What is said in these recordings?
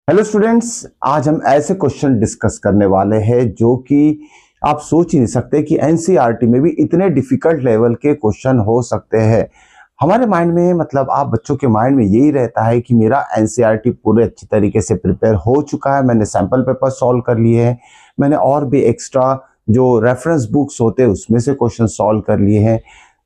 Hello students, आज हम ऐसे क्वेश्चन डिस्कस करने वाले हैं जो कि आप सोच ही नहीं सकते कि एनसीईआरटी में भी इतने डिफिकल्ट लेवल के क्वेश्चन हो सकते हैं। हमारे माइंड में मतलब आप बच्चों के माइंड में यही रहता है कि मेरा एनसीईआरटी पूरे अच्छी तरीके से प्रिपेयर हो चुका है, मैंने सैंपल पेपर सॉल्व कर लिए हैं, मैंने और भी एक्स्ट्रा जो रेफरेंस बुक्स होते हैं उसमें से क्वेश्चन सॉल्व कर लिए हैं।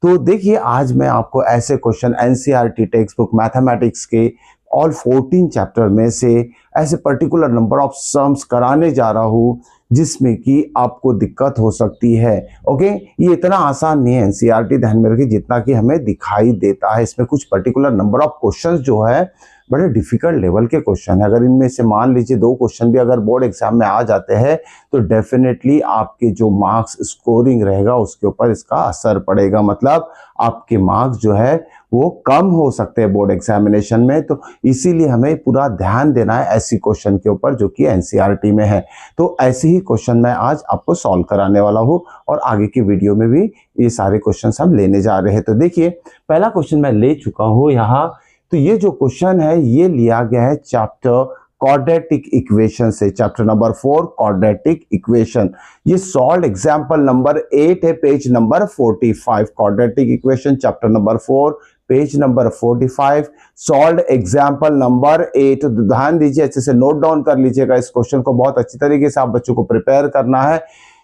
तो देखिए, आज मैं आपको ऐसे question NCERT text book mathematics के ऑल 14 चैप्टर में से ऐसे पर्टिकुलर नंबर ऑफ सम्स कराने जा रहा हूँ जिसमें कि आपको दिक्कत हो सकती है। ओके, ये इतना आसान नहीं है एनसीईआरटी, ध्यान में रखिए, जितना कि हमें दिखाई देता है। इसमें कुछ पर्टिकुलर नंबर ऑफ क्वेश्चंस जो है बड़े डिफिकल्ट लेवल के क्वेश्चन है। अगर इनमें से मान लीजिए 2 क्वेश्चन भी अगर बोर्ड एग्जाम में आ जाते हैं तो डेफिनेटली आपके जो मार्क्स स्कोरिंग रहेगा उसके ऊपर इसका असर पड़ेगा। मतलब आपके मार्क्स जो है वो कम हो सकते हैं बोर्ड एग्जामिनेशन में। तो इसीलिए हमें पूरा ध्यान देना है ऐसी क्वेश्चन के ऊपर जो कि एनसीईआरटी में है। तो ऐसे ही क्वेश्चन मैं आज आपको सॉल्व कराने वाला हूँ और आगे की वीडियो में भी ये सारे क्वेश्चन हम लेने जा रहे हैं। तो देखिए, पहला क्वेश्चन मैं ले चुका हूँ यहाँ। तो ये जो क्वेश्चन है ये लिया गया है चैप्टर क्वाड्रेटिक इक्वेशन से, चैप्टर नंबर 4 क्वाड्रेटिक इक्वेशन। ये सॉल्व एग्जांपल नंबर 8 है, page number 45। Quadratic equation chapter number 4 page number 45, solve example number 8। तो ध्यान दीजिए, अच्छे से नोट डाउन कर लीजिएगा इस क्वेश्चन को, बहुत अच्छी तरीके से आप बच्चों को प्रिपेयर करना है।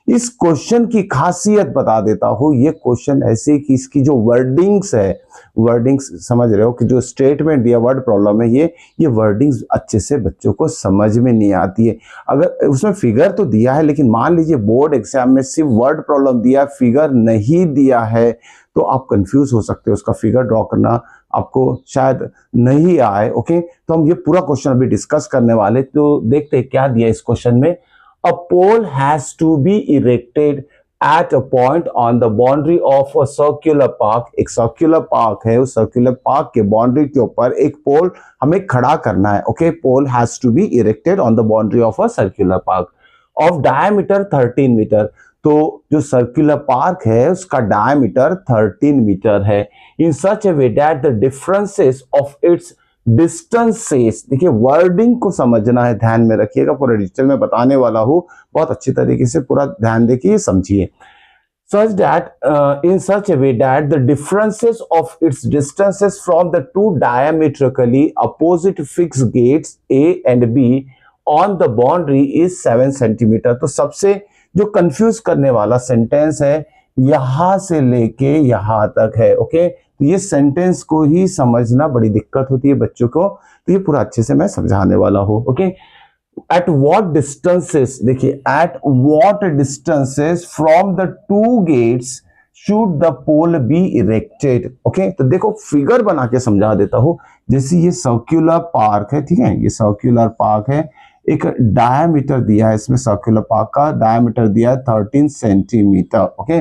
इस क्वेश्चन की खासियत बता देता हूं। ये क्वेश्चन ऐसे कि इसकी जो वर्डिंग्स है, वर्डिंग्स समझ रहे हो कि जो स्टेटमेंट दिया, वर्ड प्रॉब्लम है, ये वर्डिंग्स अच्छे से बच्चों को समझ में नहीं आती है। अगर उसमें फिगर तो दिया है, लेकिन मान लीजिए बोर्ड एग्जाम में सिर्फ वर्ड प्रॉब्लम दिया, फिगर नहीं दिया है, तो आप कंफ्यूज हो सकते हो। उसका फिगर ड्रॉ करना आपको शायद नहीं आए। ओके, तो हम ये पूरा क्वेश्चन अभी डिस्कस करने वाले। तो देखते हैं क्या दिया इस क्वेश्चन में। A pole has to be erected at a point on the boundary of a circular park। एक सर्कुलर पार्क है, उस सर्कुलर पार्क के बाउंड्री के ऊपर एक पोल हमें खड़ा करना है। Okay, pole has to be erected on the boundary of a circular park of diameter 13 metre. तो जो सर्कुलर पार्क है उसका डायमीटर 13 मीटर है। In such a way that the differences of its distances, देखिए वर्डिंग को समझना है, ध्यान में रखिएगा, पूरा डिटेल में बताने वाला हूं, बहुत अच्छी तरीके से पूरा ध्यान देखिए, समझिए। such that in such a way that the differences of its distances from the two diametrically opposite fixed gates A and B on the boundary is 7 centimetre. तो सबसे जो कंफ्यूज करने वाला सेंटेंस है यहां से लेके यहां तक है। ओके, तो ये सेंटेंस को ही समझना बड़ी दिक्कत होती है बच्चों को, तो ये पूरा अच्छे से मैं समझाने वाला हूं। ओके, एट व्हाट डिस्टेंसेस, देखिए at what distances from the two gates should the pole be erected. Okay, तो देखो फिगर बना के समझा देता हूं। जैसे ये सर्कुलर पार्क है, ठीक है, ये सर्कुलर पार्क है, एक डायमीटर दिया है इसमें, सर्कुलर पार्क का डायमीटर दिया है 13 सेंटीमीटर। ओके,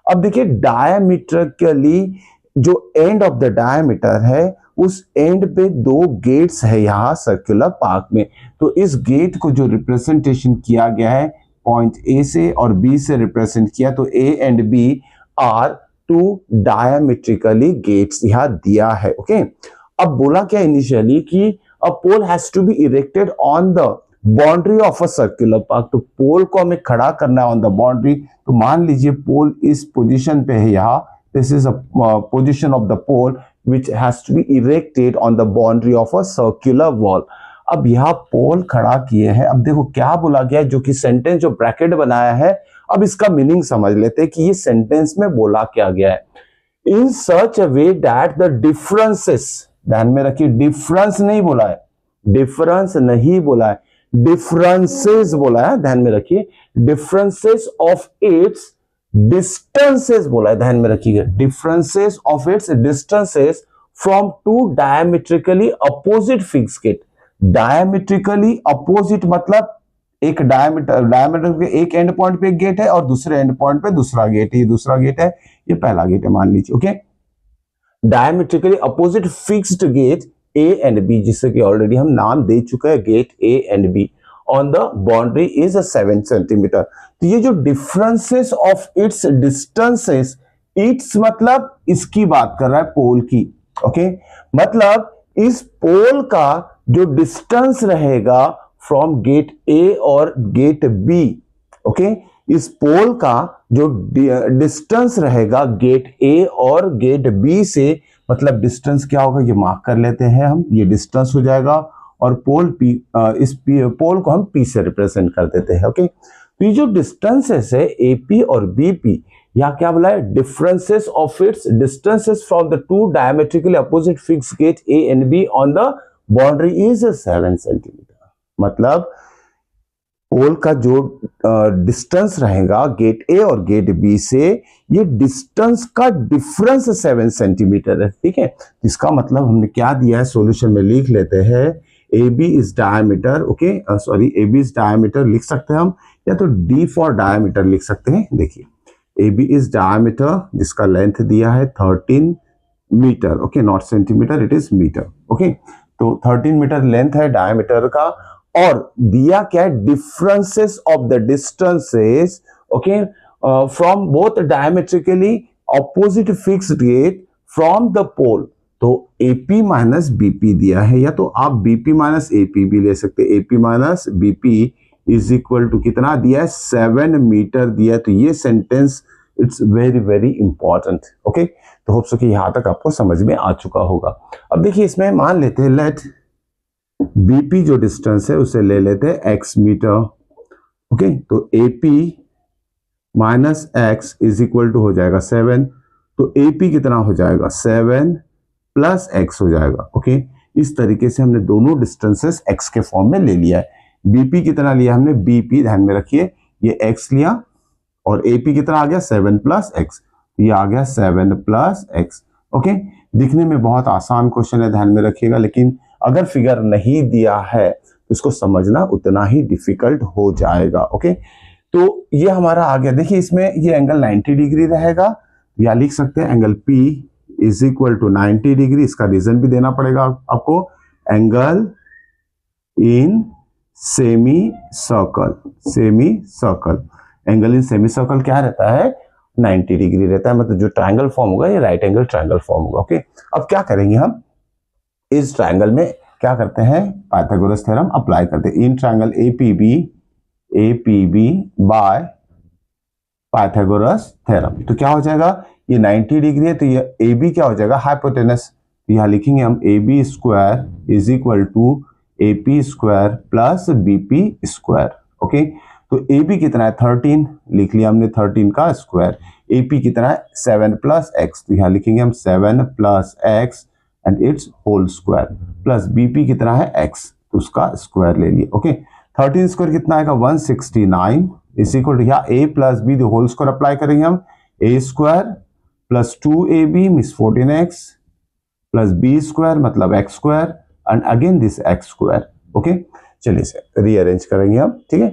अब देखिए डायमीट्रिकली जो एंड ऑफ द डायमीटर है उस एंड पे 2 गेट्स है यहाँ सर्कुलर पार्क में। तो इस गेट को जो रिप्रेजेंटेशन किया गया है पॉइंट ए से और बी से रिप्रेजेंट किया, तो A and B are 2 diametrically gates यहाँ दिया है। ओके, अब बोला क्या इनिशियली कि a pole has to be erected on the boundary of a circular park. तो पोल को हमें खड़ा करना है ऑन द बाउंड्री। तो मान लीजिए पोल इस पोजीशन पे है यहाँ, this is a position of the pole which has to be erected on the boundary of a circular wall। अब यहाँ पोल खड़ा किए हैं। अब देखो क्या बोला गया है, जो कि सेंटेंस जो ब्रैकेट बनाया है, अब इसका मीनिंग समझ लेते हैं कि ये सेंटेंस में बोला क्या गया है। In such a way that the differences, ध्यान में रखिए डिफरेंस नहीं बोला है, डिफरेंस नहीं बोला है, डिफरेंसेस बोला है, ध्यान में रखिए, डिफरेंसेस ऑफ इट्स डिस्टेंसेस बोला है, ध्यान में रखिएगा, differences of its distances from two diametrically opposite fix gate. Diametrically opposite मतलब एक डायमीटर के एक एंड पॉइंट पे एक गेट है और दूसरे एंड पॉइंट पे दूसरा गेट है। ये दूसरा गेट है, ये पहला गेट है मान लीजिए। Okay, diametrically opposite fixed gate A and B, जिससे कि ऑलरेडी हम नाम दे चुके हैं, gate A and B on the boundary is 7 centimetre. तो ये जो differences of its distances, its मतलब इसकी बात कर रहा है, पोल की। ओके, मतलब इस पोल का जो डिस्टेंस रहेगा फ्रॉम गेट ए और गेट बी, ओके, इस पोल का जो डिस्टेंस रहेगा गेट ए और गेट बी से, मतलब डिस्टेंस क्या होगा ये मार्क कर लेते हैं हम, ये डिस्टेंस हो जाएगा, और पोल पी, इस पोल को हम पी से रिप्रेजेंट कर देते हैं, ओके। तो ये जो डिस्टेंसेस है एपी और बीपी, या क्या बोला है, differences of its distances from the to diametrically opposite fix gate A and B on the boundary is 7 centimetre. मतलब पोल का जो डिस्टेंस रहेगा गेट ए और गेट बी से, ये डिस्टेंस का डिफरेंस 7 सेंटीमीटर है, ठीक है। इसका मतलब हमने क्या दिया है, सॉल्यूशन में लिख लेते हैं, A B is diameter, okay, sorry, A B is diameter लिख सकते हैं हम, या तो डी फॉर डायमीटर लिख सकते हैं। देखिए ए बी इज डायमीटर, जिसका लेंथ दिया है 13 metre, okay, not centimetre, it is metre, okay. तो 13 मीटर लेंथ है डायमीटर का, और दिया क्या है, differences of the distances, okay, from both diametrically opposite fixed gate from the pole. तो AP माइनस बीपी दिया है, या तो आप BP माइनस AP भी ले सकते हैं। AP minus BP is equal to कितना दिया है, 7 मीटर दिया है। तो ये sentence it's very very important, okay. तो होप सो कि यहां तक आपको समझ में आ चुका होगा। अब देखिए इसमें मान लेते हैं, लेट BP जो डिस्टेंस है उसे ले लेते हैं x मीटर, ओके। तो AP minus x is equal to हो जाएगा 7, तो AP कितना हो जाएगा, 7 प्लस x हो जाएगा, ओके। इस तरीके से हमने दोनों डिस्टेंसेस x के फॉर्म में ले लिया है। BP कितना लिया हमने, BP ध्यान में रखिए, ये x लिया, और AP कितना आ गया, 7 प्लस x, ये आ गया 7 प्लस x, ओके। दिखने में बहुत आसान क्वेश्चन है, ध्यान में रखिएगा, लेकिन अगर फिगर नहीं दिया है तो इसको समझना उतना ही डिफिकल्ट हो जाएगा, ओके। तो ये हमारा आ गया। देखिए इसमें ये एंगल 90 डिग्री रहेगा, या लिख सकते हैं angle P is equal to 90 degree. इसका रीजन भी देना पड़ेगा आपको, angle in semi circle, semi circle, angle in semi circle क्या रहता है, 90 डिग्री रहता है। मतलब जो ट्रायंगल फॉर्म होगा ये राइट एंगल ट्रायंगल फॉर्म होगा, ओके। अब क्या करेंगे हम, इस ट्रायंगल में क्या करते हैं, पाइथागोरस थ्योरम अप्लाई करते हैं। In triangle APB by Pythagoras theorem, तो क्या हो जाएगा, ये 90 डिग्री है, तो ये AB क्या हो जाएगा, हाइपोटेनस। यहां लिखेंगे हम AB square is equal to AP square plus BP square, okay. तो AB कितना है, 13 लिख लिया हमने, 13 का स्क्वायर। AP कितना है, 7 प्लस x, तो यहां लिखेंगे हम 7 plus x and it's whole square, plus BP कितना है x, तो उसका स्क्वायर ले लिए, ओके। 13 स्क्वायर कितना आएगा, 169 इज इक्वल टू, यहाँ A plus B whole square apply करेंगे हम, A square plus 2AB means 14x plus B square मतलब x square and again this x square, okay. चलिए इसे रीअरेंज करेंगे हम, ठीक है।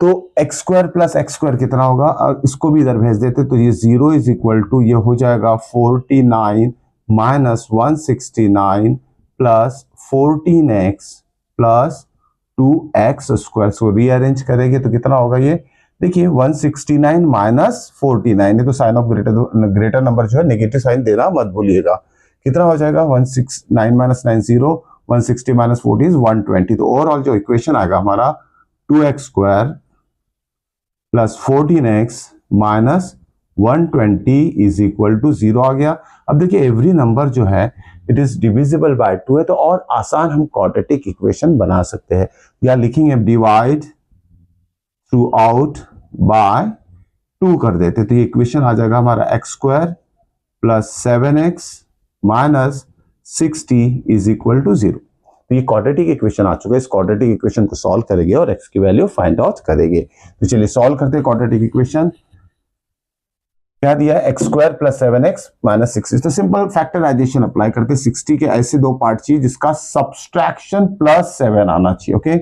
तो x square plus x square कितना होगा, और इसको भी इधर भेज देते, तो ये 0 इज इक्वल टू, ये हो जाएगा 49 minus 169 plus 14x plus 2x square. So rearrange करेंगे तो कितना होगा ये, देखिए 169 माइनस 49 है, तो साइन ऑफ ग्रेटर नंबर जो है नेगेटिव साइन देना मत भूलिएगा। कितना हो जाएगा, 169 माइनस 90, 160 माइनस 40 इज 120। तो ओवरऑल जो इक्वेशन आएगा हमारा 2x square plus 14x minus 120 is equal to 0 आ गया। अब देखिए एवरी नंबर जो है इट इज डिविजिबल बाय 2 है, तो और आसान हम क्वाड्रेटिक इक्वेशन बना सकते हैं, या लिखेंगे डिवाइड थ्रू आउट बाय 2 कर देते, तो ये इक्वेशन आ जाएगा हमारा x square plus 7x minus 60 is equal to 0। तो ये क्वाड्रेटिक इक्वेशन आ चुका है। इस क्वाड्रेटिक इक्वेशन को सॉल्व करेंगे और x की वैल्यू फाइंड आउट करेंगे। तो चलिए सॉल्व करते हैं क्वाड्रेटिक इक्वेशन। क्या दिया है, x square plus 7x minus 60। तो सिंपल फैक्टराइजेशन अप्लाई करते हैं। 60 के ऐसे दो पार्ट चाहिए जिसका सब्सट्रैक्शन प्लस 7 आना चाहिए, ओके।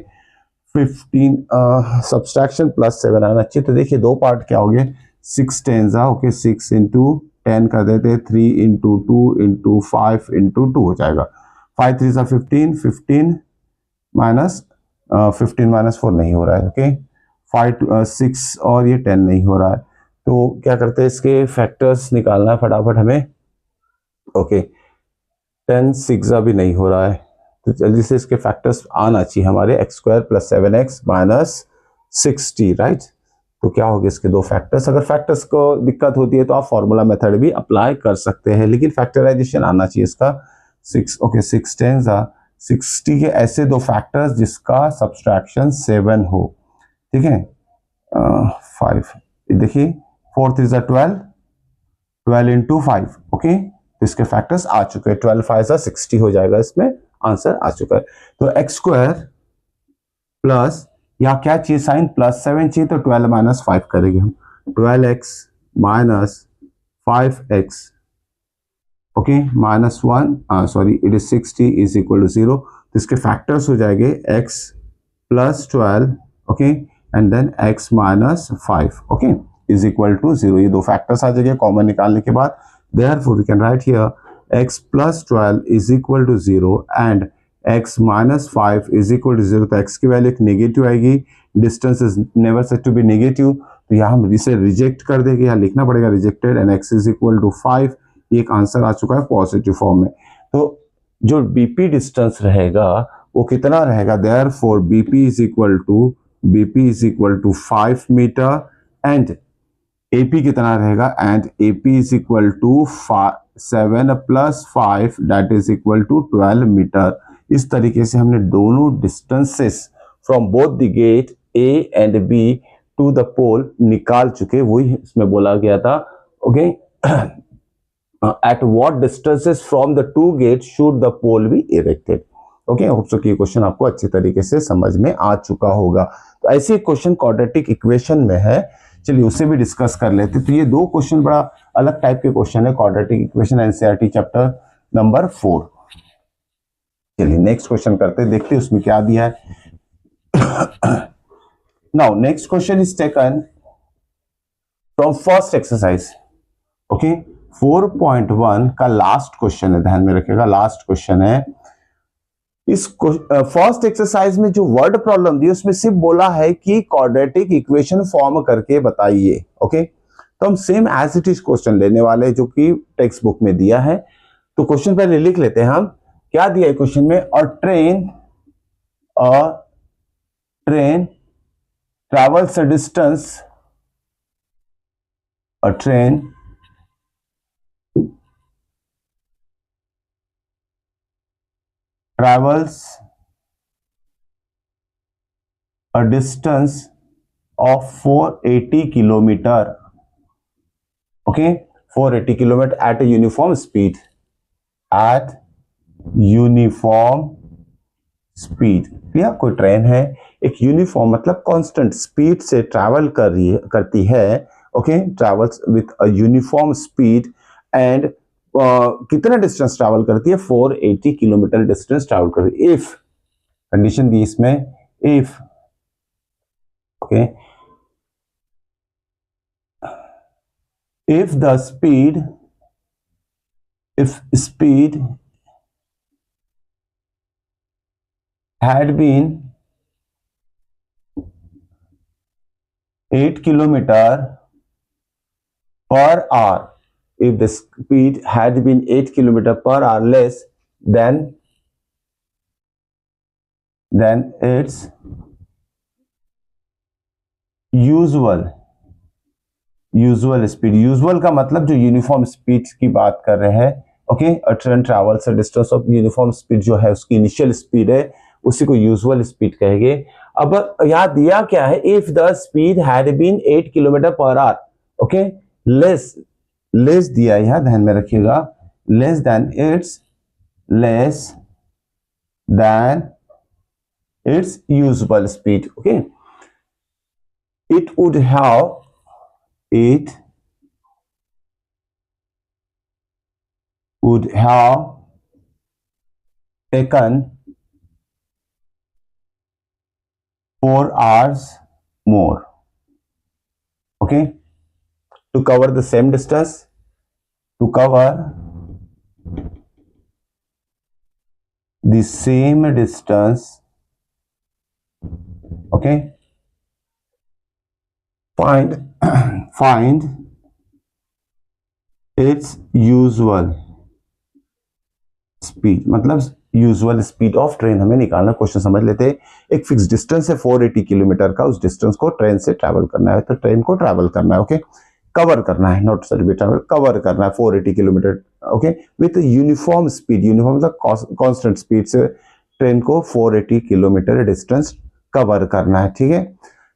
15 सब्सट्रैक्शन प्लस 7 आना चाहिए। तो देखिए दो पार्ट क्या हो गए, 6 10 ओके, 6 इंटू 10 कर देते, 3 इंटू 2 इंटू 5 इंटू 2 हो जाएगा। 5 3 सा 15, 15 माइनस 15 माइनस 4 नहीं हो रहा है, ओके। 5 6 और ये 10 नहीं हो रहा है, तो क्या करते हैं, इसके फैक्टर्स निकालना है फटाफट हमें, ओके। 10 6 भी नहीं हो रहा है, तो जल्दी से इसके फैक्टर्स आना चाहिए हमारे x² + 7x - 60, राइट। तो क्या होगा इसके दो फैक्टर्स। अगर फैक्टर्स को दिक्कत होती है तो आप फॉर्मूला मेथड भी अप्लाई कर सकते हैं, लेकिन फैक्टराइजेशन आना चाहिए इसका। 6 ओके 6 10 60 के ऐसे दो फैक्टर्स जिसका सब्सट्रैक्शन 7 हो, ठीक है। 5 देखिए 4 3 12, 12 × 5, ओके। तो इसके फैक्टर्स आ चुके हैं, 12 5 60 हो जाएगा, इसमें आंसर आ चुका है। तो x² प्लस या क्या चाहिए साइन, +7 चाहिए तो 12 - 5 करेंगे हम, 12x - 5x, okay -1 sorry it is 60 is equal to 0। तो इसके फैक्टर्स हो जाएंगे x + 12, okay, and then x - 5, okay, is equal to 0। ये दो फैक्टर्स आ जाएंगे कॉमन निकालने के बाद। Therefore we can write here x + 12 is equal to 0 and x - 5 is equal to 0। तो x की वैल्यू एक नेगेटिव आएगी, distance is never said to be negative, तो यहाँ हम इसे रिजेक्ट कर देंगे, यहाँ लिखना पड़ेगा rejected, and x is equal to 5। एक आंसर आ चुका है पॉजिटिव फॉर्म में। तो जो bp डिस्टेंस रहेगा वो कितना रहेगा, Therefore bp is equal to 5 metre and AP कितना रहेगा, and AP is equal to 7 + 5 that is equal to 12 metre. इस तरीके से हमने दोनों distances from both the gate A and B to the pole निकाल चुके, वही इसमें बोला गया था, okay. At what distances from the two gate should the pole be erected, okay. Hope so कि ये क्वेश्चन आपको अच्छी तरीके से समझ में आ चुका होगा। तो ऐसे क्वेश्चन क्वाड्रेटिक इक्वेशन में है, चलिए उसे भी डिस्कस कर लेते। तो ये दो क्वेश्चन बड़ा अलग टाइप के क्वेश्चन है, quadratic equation NCERT chapter number 4। चलिए नेक्स्ट क्वेश्चन करते हैं, देखते हैं उसमें क्या दिया है। Now next question is taken from first exercise, okay. 4.1 का लास्ट क्वेश्चन है, ध्यान में रखिएगा लास्ट क्वेश्चन है। इस फर्स्ट एक्सरसाइज में जो वर्ड प्रॉब्लम दी उसमें सिर्फ बोला है कि क्वाड्रेटिक इक्वेशन फॉर्म करके बताइए, ओके। तो हम same as it is question लेने वाले हैं जो कि टेक्स्ट बुक में दिया है। तो क्वेश्चन पहले लिख लेते हैं हम, क्या दिया है क्वेश्चन में, अ train travels a distance, a train travels a distance of 480 kilometer, okay, 480 kilometer at a uniform speed, at uniform speed। Clear, कोई ट्रेन है एक यूनिफॉर्म मतलब कांस्टेंट स्पीड से ट्रैवल करती है, okay, travels with a uniform speed and कितना distance travel करती है, 480 किलोमीटर डिस्टेंस ट्रैवल करती है। इफ कंडीशन दी इसमें, if okay, if the speed had been 8 kilometer per hour, if the speed had been 8 kilometer per hour less than its usual speed। Usual का मतलब जो uniform speed की बात कर रहे हैं, okay. A train travels a distance of uniform speed जो है उसकी इनिशियल स्पीड है, उसी को यूजुअल स्पीड कहेंगे। अब यहां दिया क्या है, if the speed had been 8 kilometre per hour, okay, less दिया यहां, ध्यान में रखिएगा, less than its usual speed, okay. it would have taken 4 hours more, okay, to cover the same distance, to cover the same distance, okay, find its usual speed। मतलब usual speed of train हमें निकालना। Question समझ लेते हैं। एक fix distance है 480 kilometre का, उस डिस्टेंस को ट्रेन से ट्रैवल करना है। तो ट्रेन को ट्रैवल करना है, ओके, कवर करना है, नॉट सॉरी ट्रैवल, कवर करना है 480 kilometre, okay, with uniform speed. Uniform मतलब कांस्टेंट स्पीड से ट्रेन को 480 किलोमीटर डिस्टेंस कवर करना है, ठीक है।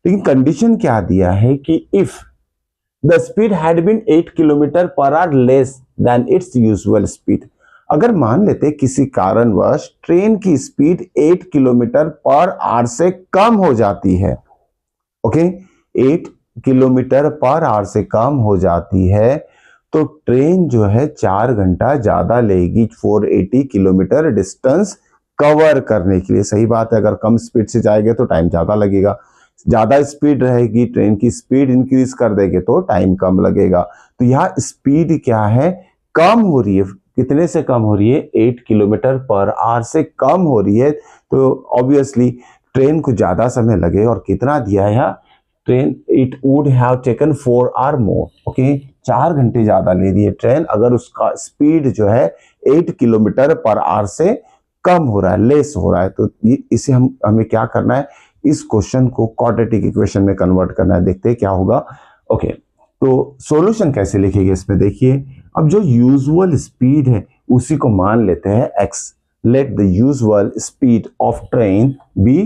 लेकिन कंडीशन क्या दिया है कि if the speed had been 8 kilometre per hour less than its usual speed. अगर मान लेते किसी कारणवश ट्रेन की स्पीड 8 किलोमीटर पर आवर से कम हो जाती है, ओके, 8 किलोमीटर पर आवर से कम हो जाती है, तो ट्रेन जो है 4 घंटा ज्यादा लेगी 480 किलोमीटर डिस्टेंस कवर करने के लिए। सही बात है, अगर कम स्पीड से जाएंगे तो टाइम ज्यादा लगेगा, ज्यादा स्पीड रहेगी, ट्रेन की स्पीड इंक्रीज कर देंगे तो टाइम कम लगेगा। तो यहाँ स्पीड क्या है, कम हो रही है। कितने से कम हो रही है, 8 किलोमीटर पर आवर से कम हो रही है, तो ऑब्वियसली ट्रेन को ज्यादा समय लगे। और कितना दिया है यहाँ, train it would have taken 4 hour more, okay, 4 घंटे ज्यादा ले रही है ट्रेन अगर उसका स्पीड जो है 8 किलोमीटर पर आवर से कम हो रहा है, लेस हो रहा है। तो इसे हमें क्या करना है, इस क्वेश्चन को क्वाड्रेटिक इक्वेशन में कन्वर्ट करना है। देखते हैं क्या होगा, ओके। तो सॉल्यूशन कैसे लिखेंगे इसमें, देखिए, अब जो यूजुअल स्पीड है उसी को मान लेते हैं x। Let the usual speed of train be,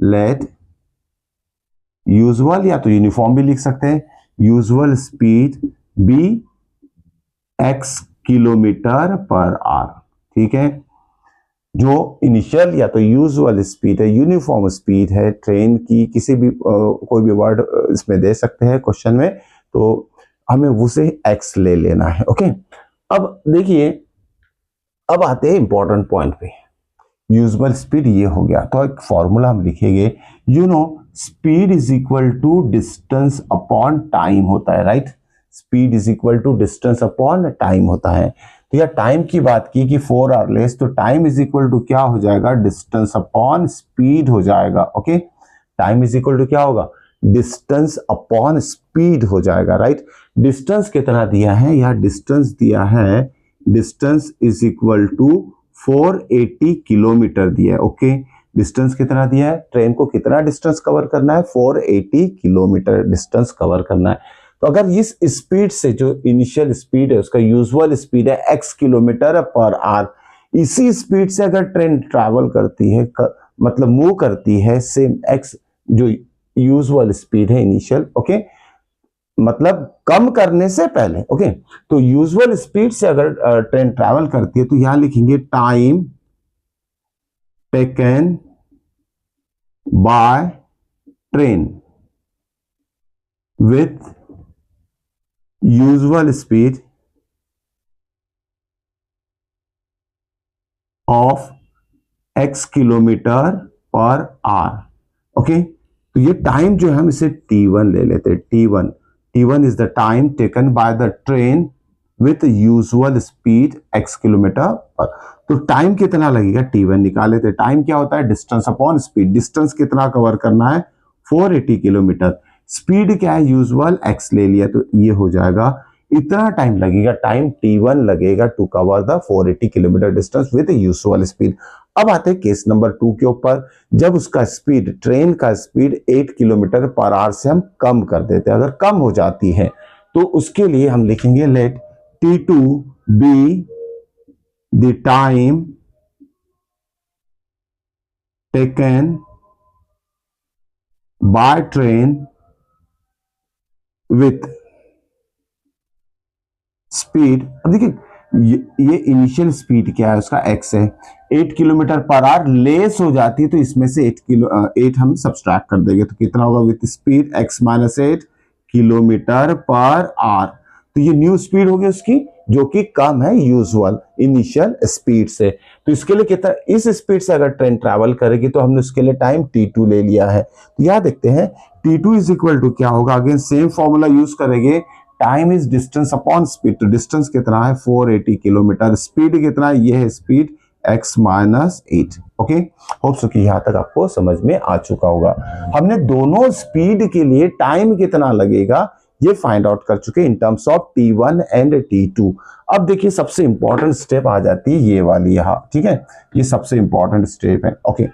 let usual या तो यूनिफॉर्म भी लिख सकते हैं, usual speed be x kilometre per hour, ठीक है। जो इनिशियल या तो यूजुअल स्पीड है, यूनिफॉर्म स्पीड है ट्रेन की, किसी भी कोई भी वर्ड इसमें दे सकते हैं क्वेश्चन में, तो हमें उसे x ले लेना है, ओके। अब देखिए, अब आते हैं इंपॉर्टेंट पॉइंट पे। यूजुअल स्पीड ये हो गया, तो एक फॉर्मूला हम लिखेंगे, you know speed is equal to distance upon time होता है, right. Speed is equal to distance upon time होता है। तो यह टाइम की बात की कि 4 आवर लेस, तो टाइम इज इक्वल टू क्या हो जाएगा, डिस्टेंस अपॉन स्पीड हो जाएगा, okay. Time is equal to क्या होगा, डिस्टेंस अपॉन स्पीड हो जाएगा, राइट। डिस्टेंस कितना दिया है, यह डिस्टेंस दिया है, distance is equal to 480 kilometre दिया है, ओके। डिस्टेंस कितना दिया है, ट्रेन को कितना डिस्टेंस कवर करना है, 480 किलोमीटर डिस्टेंस कवर करना है। तो अगर इस स्पीड से, जो इनिशियल स्पीड है उसका यूजुअल स्पीड है x किलोमीटर पर आवर, इसी स्पीड से अगर ट्रेन ट्रैवल करती है, मतलब मूव करती है सेम x जो यूजुअल स्पीड है इनिशियल, ओके, मतलब कम करने से पहले, ओके। तो यूजुअल स्पीड से अगर ट्रेन ट्रैवल करती है तो यहां लिखेंगे time taken by train with usual speed of x kilometre per hour, okay. तो ये टाइम जो है हम इसे t1 ले लेते हैं, t1 is the time taken by the train with usual speed x kilometre पर। तो टाइम कितना लगेगा, t1 निकाल लेते हैं। टाइम क्या होता है, डिस्टेंस अपॉन स्पीड। डिस्टेंस कितना कवर करना है, 480 किलोमीटर। स्पीड क्या है, यूजुअल x ले लिया, तो ये हो जाएगा, इतना टाइम लगेगा, टाइम t1 लगेगा to cover the 480 kilometre distance with usual speed. अब आते हैं केस नंबर 2 के ऊपर, जब उसका स्पीड, ट्रेन का स्पीड 8 किलोमीटर पर आवर से हम कम कर देते हैं। अगर कम हो जाती है तो उसके लिए हम लिखेंगे let t2 be the time taken by train with speed. अब देखिए, ये इनिशियल स्पीड क्या है, उसका x है, 8 किलोमीटर पर आवर, लेस हो जाती है तो इसमें से 8 हम सब्सट्रैक्ट कर देंगे, तो कितना होगा, with speed x minus 8 kilometre per our. तो ये न्यू स्पीड होगी उसकी, जो कि कम है यूजुअल इनिशियल स्पीड से। तो इसके लिए कितना, इस स्पीड से अगर ट्रेन ट्रैवल करेगी तो हमने उसके लिए टाइम t2 ले लिया है। तो यह देखते हैं t2 इज इक्वल टू क्या होगा, अगेन सेम फॉर्मूला यूज करेंगे, time is distance upon speed. तो डिस्टेंस कितना है, 480 किलोमीटर। स्पीड कितना है, ये है speed x minus 8, okay. Hope so कि यहां तक आपको समझ में आ चुका होगा। हमने दोनों स्पीड के लिए टाइम कितना लगेगा ये फाइंड आउट कर चुके in terms of T1 and T2। अब देखिए सबसे इंपॉर्टेंट स्टेप आ जाती है ये वाली यहाँ, ठीक है, ये सबसे इंपॉर्टेंट स्टेप है। ओके,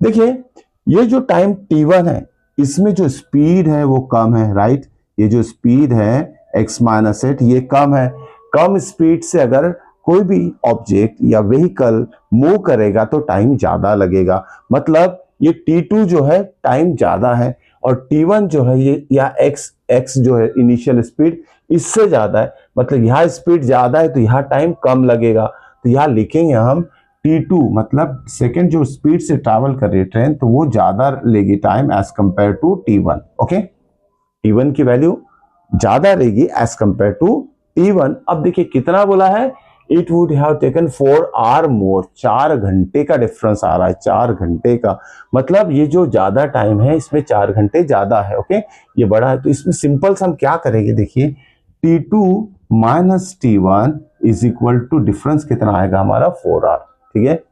देखिए ये जो टाइम T1 है इसमें जो स्पीड है वो कम है, राइट। ये जो स्पीड है x माइनस 8 ये कम है। कम स्पीड से अगर कोई भी ऑब्जेक्ट या व्हीकल मूव करेगा तो टाइम ज्यादा लगेगा, मतलब ये T2 जो है टाइम ज्यादा है और T1 जो है ये या x जो है इनिशियल स्पीड इससे ज्यादा है, मतलब यहाँ स्पीड ज्यादा है तो यहाँ टाइम कम लगेगा। तो यहाँ लिखेंगे हम T2 मतलब सेकेंड जो स्पीड से ट्रैवल कर रही है ट्रेन तो वो ज्यादा लेगी time as compare to T1। Okay, T1 की वैल्यू ज्यादा रहेगी एज कंपेयर टू T1। अब देखिए कितना बोला है, it would have taken 4 hour more, 4 घंटे का डिफरेंस आ रहा है, 4 घंटे का, मतलब ये जो ज्यादा टाइम है इसमें 4 घंटे ज्यादा है। ओके, ये बड़ा है तो इसमें सिंपल से हम क्या करेंगे, देखिए T2 minus T1 is equal to difference कितना आएगा हमारा 4 आवर, ठीक है।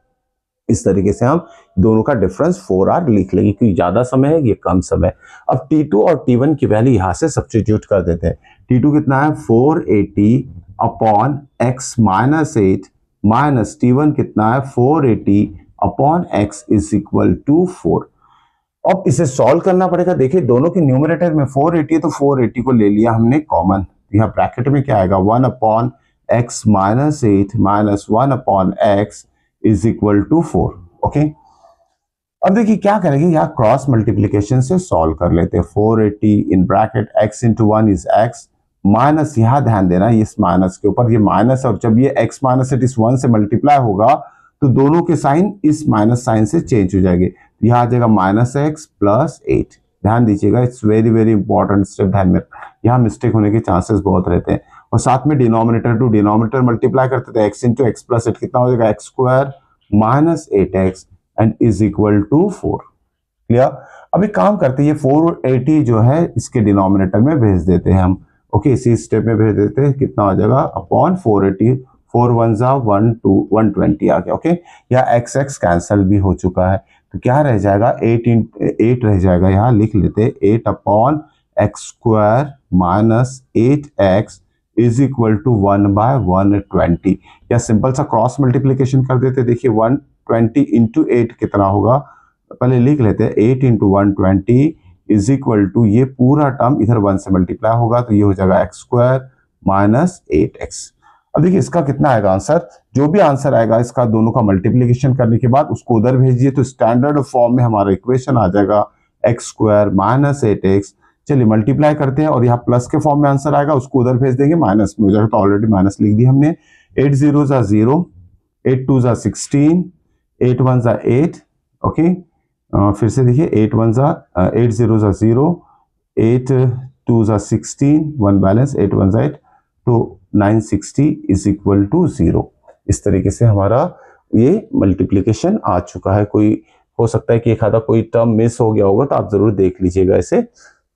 इस तरीके से हम दोनों का डिफरेंस 4 आवर लिख लेंगे क्योंकि ज्यादा समय है ये कम समय। अब T2 और T1 की वैल्यू यहां से सब्स्टिट्यूट कर देते हैं। T2 कितना है 480 upon x minus 8 minus T1 कितना है 480 upon x is equal to 4। अब इसे सॉल्व करना पड़ेगा। देखिए दोनों के न्यूमरेटर में 480 है तो 480 को ले लिया हमने कॉमन, यहाँ ब्रैकेट में क्या आएगा 1 upon x minus 8 minus 1 upon x is equal to 4। Okay, अब देखिए क्या करेंगे, यहाँ क्रॉस मल्टीप्लीकेशन से सॉल्व कर लेते हैं। 480 in bracket x into 1 is x minus, यहाँ ध्यान देना इस माइनस के ऊपर, ये माइनस और जब ये x माइनस 8 इस 1 से मल्टीप्लाई होगा तो दोनों के साइन इस माइनस साइन से चेंज हो जाएंगे, तो यहाँ आ जाएगा माइनस x प्लस 8। ध्यान दीजिएगा, it's very very important step, ध्यान में यहाँ मिस्टेक होने के चांसेस बहुत रहते हैं। और साथ में डिनोमिनेटर टू डिनोमिनेटर मल्टीप्लाई करते थे, x इंटू एक्स प्लस 8 कितना हो जाएगा x square minus 8x and is equal to 4। Clear. अब एक काम करते हैं, ये 480 जो है इसके डिनोमिनेटर में भेज देते हैं हम। ओके, इसी स्टेप में भेज देते हैं, कितना हो जाएगा अपॉन 480, 4 1 जा 120 आ गया। ओके, या x कैंसिल भी हो चुका है तो क्या रह जाएगा 8 रह जाएगा, यहाँ लिख लेते 8 upon x square minus 8x is equal to 1/120, या सिंपल सा क्रॉस मल्टीप्लीकेशन कर देते। देखिए 120 इंटू 8 कितना होगा, पहले लिख लेते हैं 8 इंटू 120 इज इक्वल टू, ये पूरा टर्म इधर 1 से मल्टीप्लाई होगा तो ये हो जाएगा एक्स स्क्वायर माइनस 8x। अब देखिए इसका कितना आएगा आंसर, जो भी आंसर आएगा इसका दोनों का मल्टीप्लीकेशन करने के बाद उसको उधर भेजिए तो स्टैंडर्ड फॉर्म में हमारा इक्वेशन आ जाएगा एक्स स्क्वायर माइनस 8x। चलिए मल्टीप्लाई करते हैं और यहाँ प्लस के फॉर्म में आंसर आएगा, उसको उधर भेज देंगे, माइनस में हो जाएगा तो ऑलरेडी माइनस लिख दिया हमने। 8 0 जा 0, 8 2 जा 16, 8 1 जा 8। ओके, फिर से देखिए 8 1 जा 8 0 जा 0, 8 2 जा 16, 1 बैलेंस 8 1 जा 8 तो 960 इज इक्वल टू 0। इस तरीके से हमारा ये मल्टीप्लीकेशन आ चुका है। कोई हो सकता है कि एक आधा कोई टर्म मिस हो गया होगा तो आप जरूर देख लीजिएगा इसे।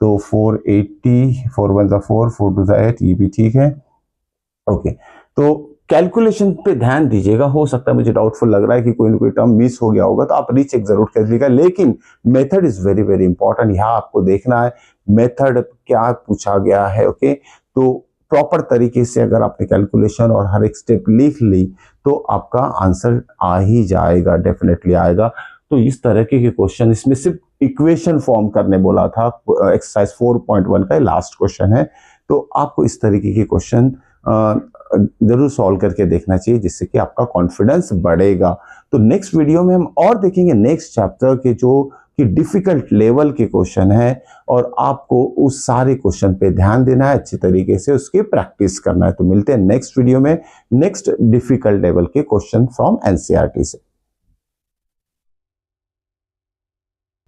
तो 480, 4 1 जा 4, 4 2 जा 8, ये भी ठीक है। ओके, तो कैलकुलेशन पे ध्यान दीजिएगा, हो सकता है मुझे डाउटफुल लग रहा है कि कोई ना कोई टर्म मिस हो गया होगा तो आप रीचेक जरूर कर लीजिएगा, लेकिन method is very very important. यहाँ आपको देखना है मेथड क्या पूछा गया है। ओके, तो प्रॉपर तरीके से अगर आपने कैलकुलेशन और हर एक स्टेप लिख ली तो आपका आंसर आ ही जाएगा, डेफिनेटली आएगा। तो इस तरह के क्वेश्चन, इसमें सिर्फ इक्वेशन फॉर्म करने बोला था, एक्सरसाइज 4.1 का लास्ट क्वेश्चन है, तो आपको इस तरीके के क्वेश्चन जरूर सॉल्व करके देखना चाहिए जिससे कि आपका कॉन्फिडेंस बढ़ेगा। तो नेक्स्ट वीडियो में हम और देखेंगे नेक्स्ट चैप्टर के जो कि डिफिकल्ट लेवल के क्वेश्चन है और आपको उस सारे क्वेश्चन पे ध्यान देना है, अच्छी तरीके से उसकी प्रैक्टिस करना है। तो मिलते हैं नेक्स्ट वीडियो में नेक्स्ट डिफिकल्ट लेवल के क्वेश्चन फ्रॉम एनसीईआरटी से।